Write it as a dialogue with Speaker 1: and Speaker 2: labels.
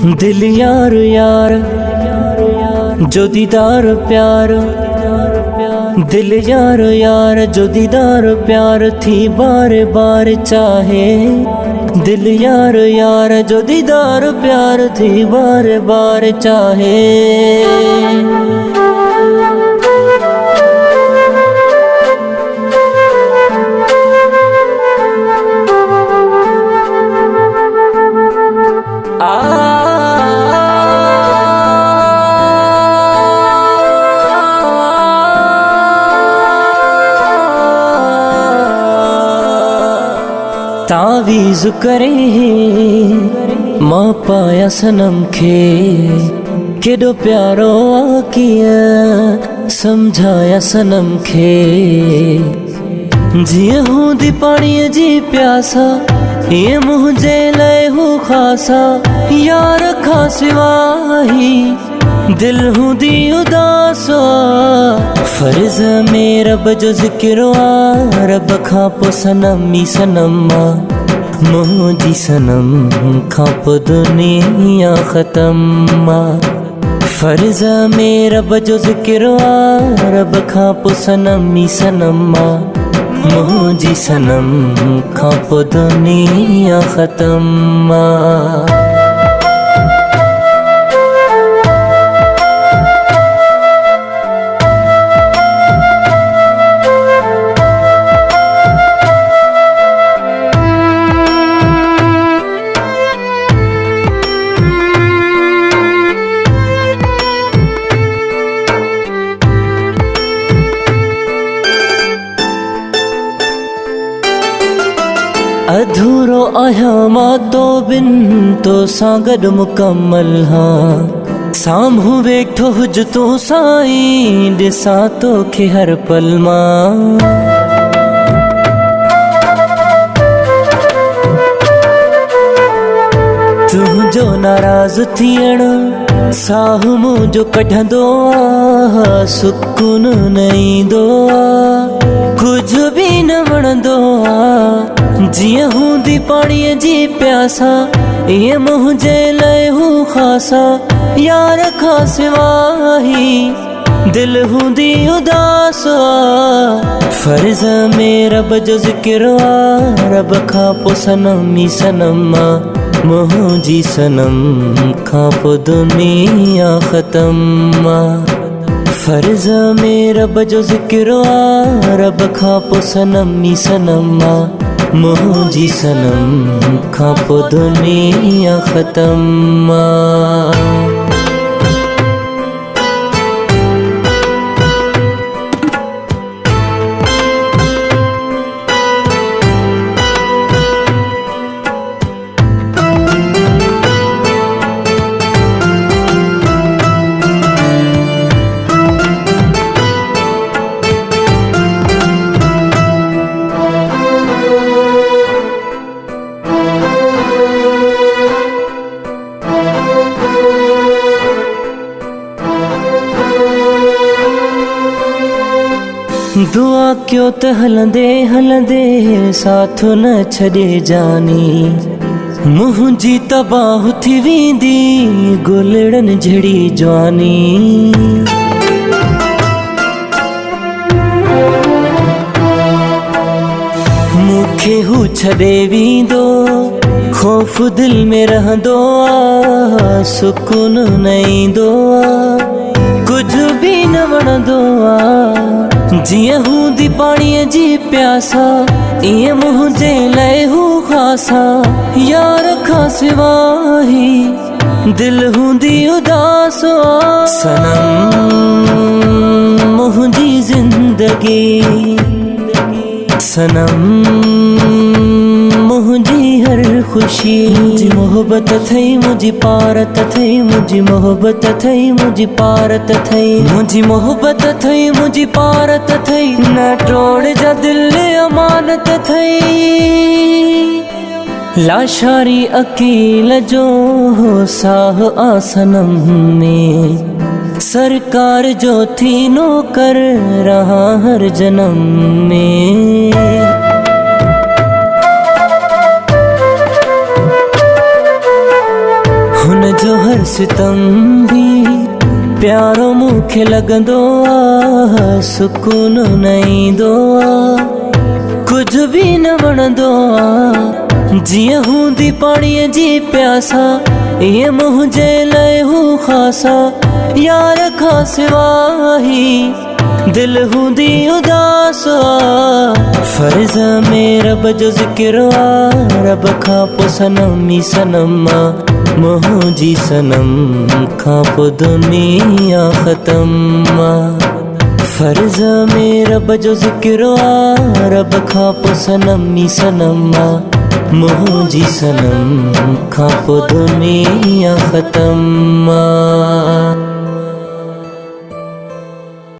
Speaker 1: दिल यार यार जो दीदार प्यार, दिल यार यार जो दीदार प्यार थी बार बार चाहे। दिल यार यार जो दीदार प्यार थी बार बार चाहे। तावीज़ करे मां पाया सनम खे, केॾो प्यारो आकिया समझाया सनम खे। जीअं हूंदी पाणीअ जी प्यासा ईअं मुंहिंजे लाइ हू ख़ासा, यार खां सिवाही दिल हूंदी उदास। फर्ज़ में रब जो ज़िक्र आ, रब खां पोइ सनम ई सनम आ। मुंहिंजी सनम खां पोइ दुनिया ख़तम आ। फर्ज़ में रब जो ज़िक्र आ, रब खां पोइ सनम ई सनम आ। मुंहिंजी सनम खां पोइ दुनिया ख़तम आ। अधूरो आहियां मां तो बिन तो सां गॾु मुकमल हाँ। साम्हूं वेठो हुज तूं साईं, ॾिसां तोखे हर पल मां। तुंहिंजो नाराज़ थियण साहु मुंहिंजो कढंदो आ, सुकून न ईंदो आ, कुझु बि न वणंदो आ। जीअं हूंदी पाणीअ जी प्यासा ईअं मुंहिंजे लाइ हू ख़ासा, यार खां सिवाही दिल हूंदी उदास। फर्ज़ में रब जो ज़िक्र आ, रब खां पोइ सनम ई सनम आ। मुंहिंजी सनम खां पोइ दुनिया ख़तम आ। फर्ज़ में रब जो ज़िक्र आ, रब खां पोइ सनम ई सनम आ। मुंहिंजी सनम खां पोइ दुनिया ख़तम आ। दुआ क्यों त हलंदे हलंदे साथ न छॾे जानी, मुंहिंजी तबाह थी वेंदी गुलड़नि जहिड़ी जवानी। मूंखे हू छॾे वेंदो, ख़ौफ़ दिल में रहंदो आ, सुकून न ईंदो आ, कुझु बि न वणंदो आ। जीअं हूंदी पाणीअ जी प्यासा ईअं मुंहिंजे लाइ हू ख़ासा, यार खां सिवाही दिल हूंदी उदास। सनम मुंहिंजी ज़िंदगी, सनम मुंहिंजी हर ख़ुशी। मुंहिंजी मोहबत थई मुंहिंजी पारत थई, मुंहिंजी मोहबत थई मुंहिंजी पारत थई, मुंहिंजी मोहबत थई मुंहिंजी पारत थई। न टोड़ जा दिल अमानत थई, लाशारी अकील जो साह आसनम में, सरकार जो थी नौकर रहा हर जन्म में। सितम भी प्यारो मूंखे लॻंदो आहे, सुकून न ईंदो आहे, कुझ बि न वणंदो आहे। जीअं हूंदी पाणीअ जी प्यासा, ईअं मुंहिंजे लाइ हू ख़ासा, यार खां सिवाही दिल हूंदी उदास आहे। फर्ज़ में रब जो ज़िक्र आहे, रब खां पोइ सनम ई सनम आहे, मुंहिंजी सनम खां पोइ दुनिया ख़तम आहे। फर्ज़ में रब जो ज़िक्र आहे, रब खां पोइ सनम ई सनम आहे, मुंहिंजी सनम खां पोइ दुनिया ख़तम आहे।